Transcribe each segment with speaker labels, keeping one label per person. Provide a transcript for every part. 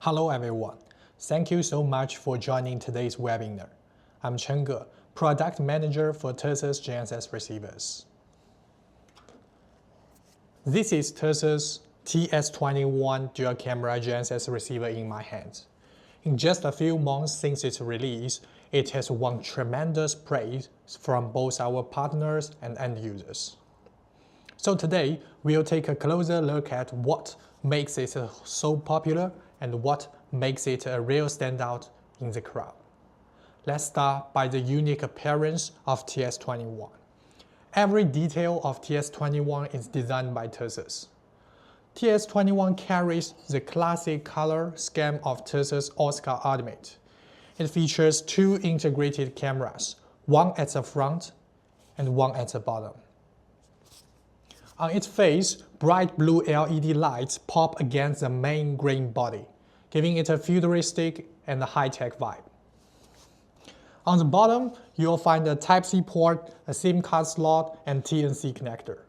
Speaker 1: Hello everyone. Thank you so much for joining today's webinar. I'm Chen Ge, Product Manager for Tersus GNSS receivers. This is Tersus TS21 dual camera GNSS receiver in my hands. In just a few months since its release, it has won tremendous praise from both our partners and end users. So today, we'll take a closer look at what makes it so popular and what makes it a real standout in the crowd. Let's start by the unique appearance of TS21. Every detail of TS21 is designed by Tersus. TS21 carries the classic color scheme of Tersus Oscar Ultimate. It features two integrated cameras, one at the front and one at the bottom. On its face, bright blue LED lights pop against the main green body, giving it a futuristic and high-tech vibe. On the bottom, you'll find a Type-C port, a SIM card slot, and TNC connector.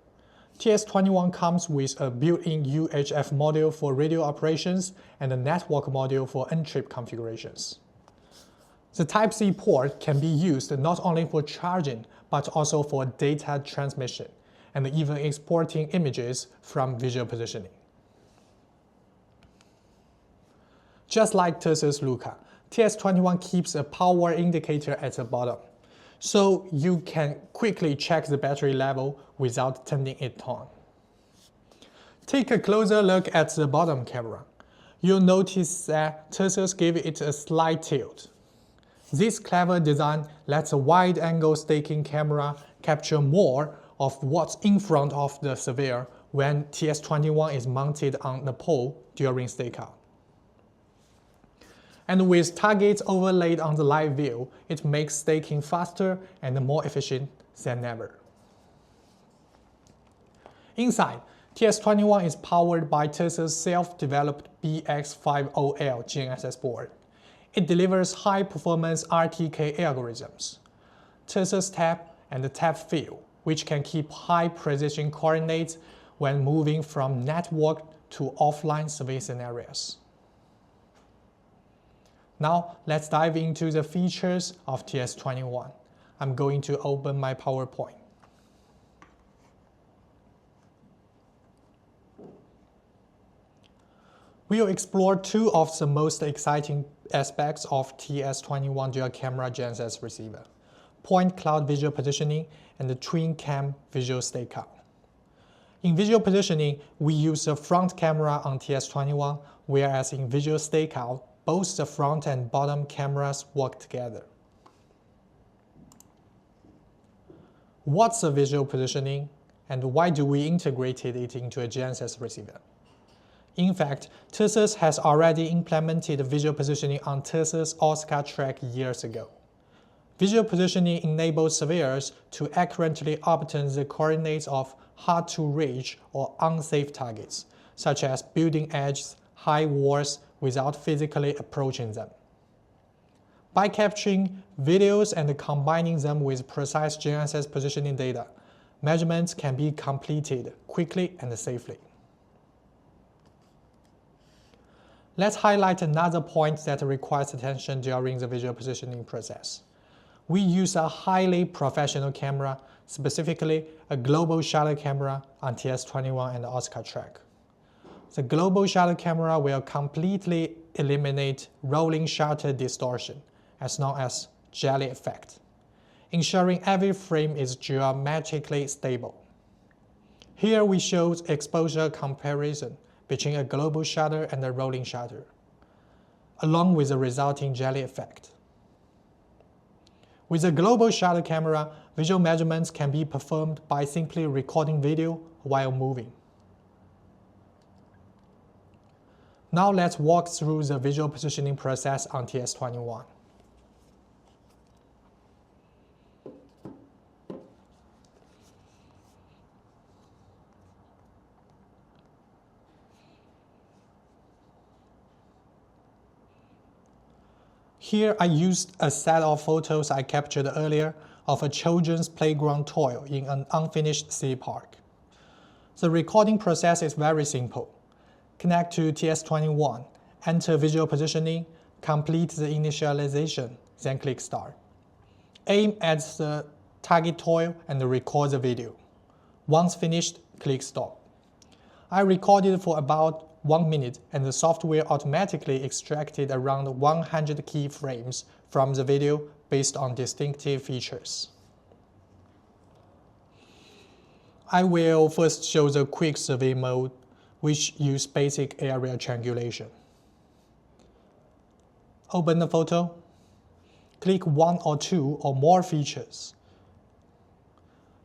Speaker 1: TS21 comes with a built-in UHF module for radio operations and a network module for N-trip configurations. The Type-C port can be used not only for charging, but also for data transmission, and even exporting images from visual positioning. Just like Tersus Luca, TS21 keeps a power indicator at the bottom, so you can quickly check the battery level without turning it on. Take a closer look at the bottom camera. You'll notice that Tersus gave it a slight tilt. This clever design lets a wide-angle staking camera capture more of what's in front of the surveyor when TS21 is mounted on the pole during stakeout. And with targets overlaid on the live view, it makes staking faster and more efficient than ever. Inside, TS21 is powered by Tersus' self-developed BX50L GNSS board. It delivers high-performance RTK algorithms, Tersus tap and tap fill, which can keep high-precision coordinates when moving from network to offline survey scenarios. Now, let's dive into the features of TS21. I'm going to open my PowerPoint. We'll explore two of the most exciting aspects of TS21 dual camera GNSS receiver: point cloud visual positioning and the twin cam visual stakeout. In visual positioning, we use the front camera on TS21, whereas in visual stakeout, both the front and bottom cameras work together. What's a visual positioning, and why do we integrate it into a GNSS receiver? In fact, Tersus has already implemented visual positioning on Tersus Oscar track years ago. Visual positioning enables surveyors to accurately obtain the coordinates of hard-to-reach or unsafe targets, such as building edges, high walls, without physically approaching them. By capturing videos and combining them with precise GNSS positioning data, measurements can be completed quickly and safely. Let's highlight another point that requires attention during the visual positioning process. We use a highly professional camera, specifically a global shutter camera on TS21 and Oscar track. The global shutter camera will completely eliminate rolling shutter distortion, as known as jelly effect, ensuring every frame is geometrically stable. Here we show exposure comparison between a global shutter and a rolling shutter, along with the resulting jelly effect. With a global shutter camera, visual measurements can be performed by simply recording video while moving. Now let's walk through the visual positioning process on TS21. Here I used a set of photos I captured earlier of a children's playground toy in an unfinished city park. The recording process is very simple. Connect to TS21 enter visual positioning, complete the initialization, then click Start. Aim at the target tool and record the video. Once finished, click Stop. I recorded for about 1 minute and the software automatically extracted around 100 keyframes from the video based on distinctive features. I will first show the quick survey mode, which use basic area triangulation. Open the photo. Click one or two or more features.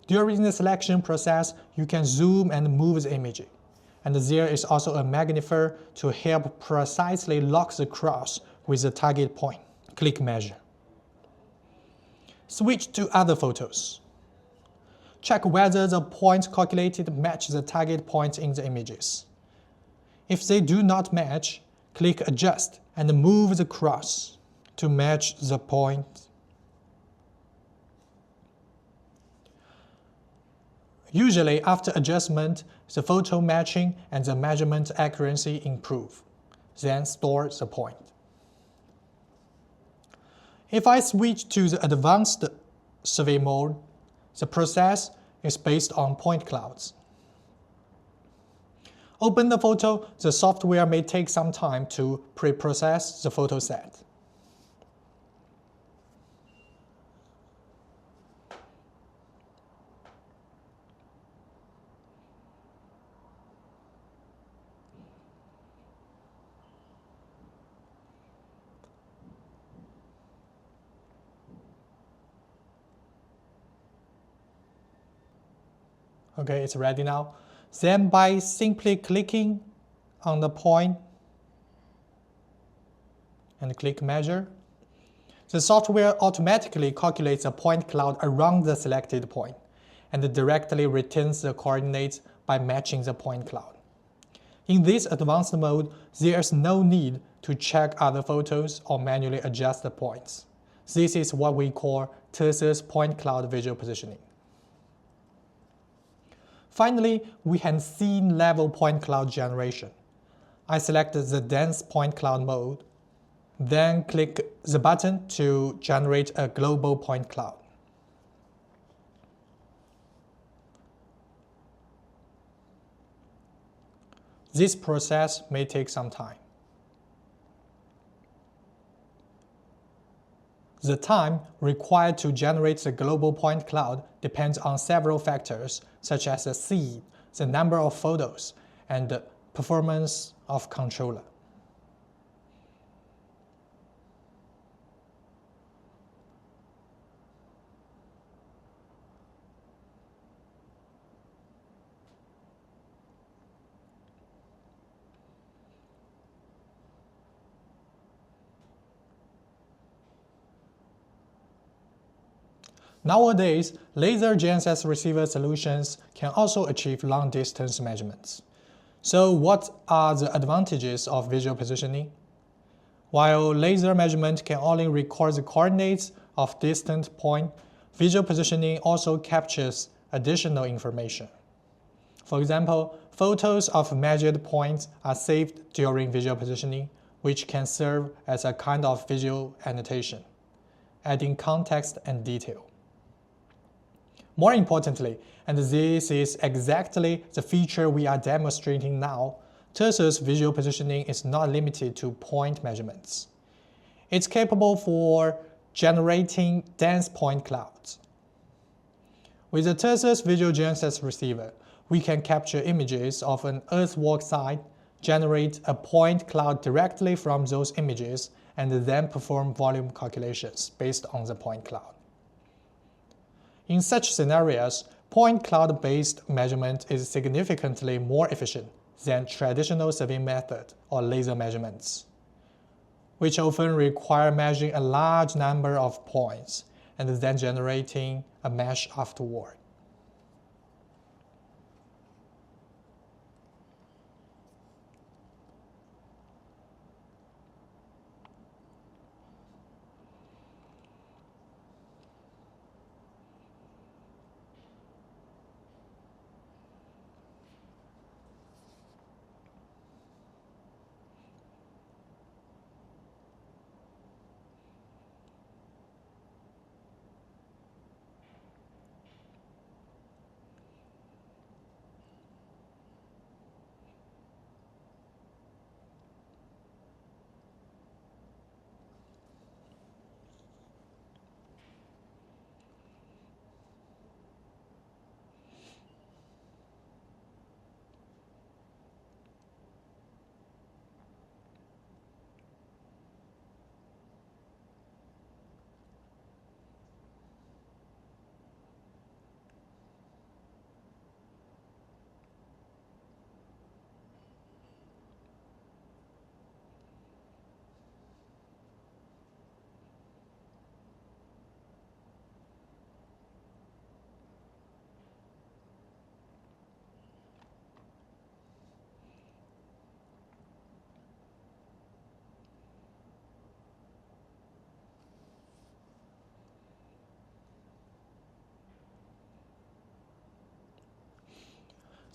Speaker 1: During the selection process, you can zoom and move the image. And there is also a magnifier to help precisely lock the cross with the target point. Click Measure. Switch to other photos. Check whether the points calculated match the target points in the images. If they do not match, click Adjust and move the cross to match the point. Usually, after adjustment, the photo matching and the measurement accuracy improve. Then store the point. If I switch to the advanced survey mode, the process is based on point clouds. Open the photo, the software may take some time to pre-process the photo set. Okay, it's ready now. Then by simply clicking on the point and click Measure, the software automatically calculates a point cloud around the selected point and directly returns the coordinates by matching the point cloud. In this advanced mode, there is no need to check other photos or manually adjust the points. This is what we call Tersus point cloud visual positioning. Finally, we have scene level point cloud generation. I select the dense point cloud mode, then click the button to generate a global point cloud. This process may take some time. The time required to generate the global point cloud depends on several factors, such as the scene, the number of photos, and the performance of controller. Nowadays, laser GNSS receiver solutions can also achieve long-distance measurements. So what are the advantages of visual positioning? While laser measurement can only record the coordinates of distant points, visual positioning also captures additional information. For example, photos of measured points are saved during visual positioning, which can serve as a kind of visual annotation, adding context and detail. More importantly, and this is exactly the feature we are demonstrating now, Tersus visual positioning is not limited to point measurements. It's capable for generating dense point clouds. With the Tersus visual GNSS receiver, we can capture images of an earthwork site, generate a point cloud directly from those images, and then perform volume calculations based on the point cloud. In such scenarios, point cloud-based measurement is significantly more efficient than traditional surveying method or laser measurements, which often require measuring a large number of points and then generating a mesh afterward.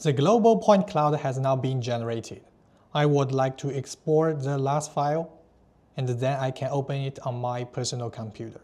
Speaker 1: The global point cloud has now been generated. I would like to export the last file, and then I can open it on my personal computer.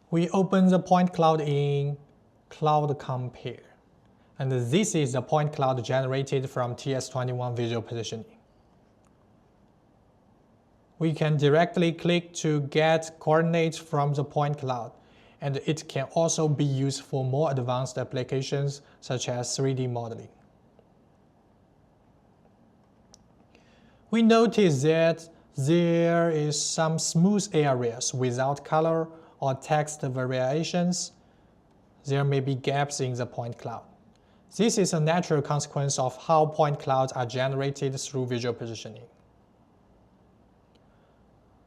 Speaker 1: We open the point cloud in Cloud Compare, and this is the point cloud generated from TS21 visual positioning. We can directly click to get coordinates from the point cloud, and it can also be used for more advanced applications such as 3D modeling. We notice that there is some smooth areas without color or text variations. There may be gaps in the point cloud. This is a natural consequence of how point clouds are generated through visual positioning.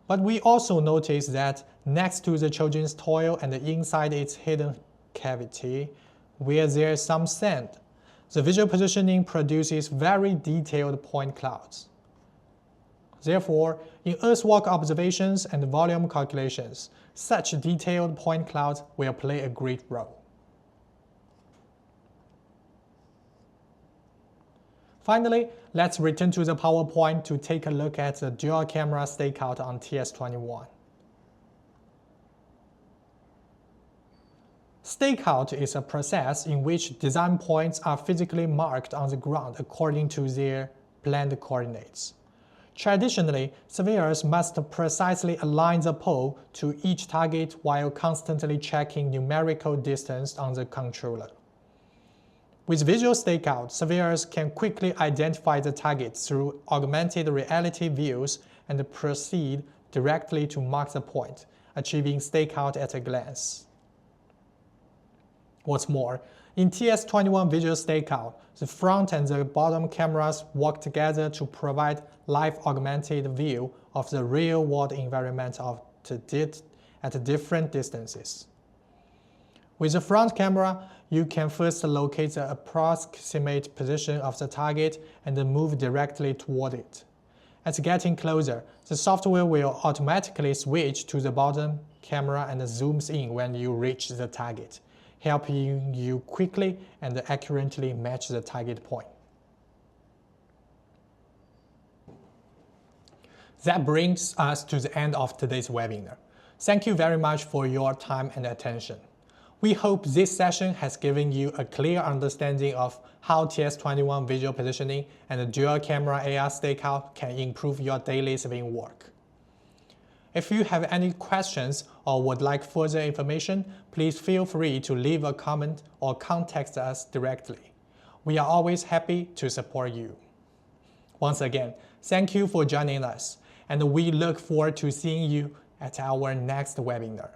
Speaker 1: But we also notice that next to the children's toy and inside its hidden cavity, where there is some sand, the visual positioning produces very detailed point clouds. Therefore, in earthwork observations and volume calculations, such detailed point clouds will play a great role. Finally, let's return to the PowerPoint to take a look at the dual camera stakeout on TS21. Stakeout is a process in which design points are physically marked on the ground according to their planned coordinates. Traditionally, surveyors must precisely align the pole to each target while constantly checking numerical distance on the controller. With visual stakeout, surveyors can quickly identify the target through augmented reality views and proceed directly to mark the point, achieving stakeout at a glance. What's more, in TS21 visual stakeout, the front and the bottom cameras work together to provide live augmented view of the real-world environment at different distances. With the front camera, you can first locate the approximate position of the target and move directly toward it. As getting closer, the software will automatically switch to the bottom camera and zooms in when you reach the target, helping you quickly and accurately match the target point. That brings us to the end of today's webinar. Thank you very much for your time and attention. We hope this session has given you a clear understanding of how TS21 visual positioning and dual camera AR stakeout can improve your daily surveying work. If you have any questions or would like further information, please feel free to leave a comment or contact us directly. We are always happy to support you. Once again, thank you for joining us, and we look forward to seeing you at our next webinar.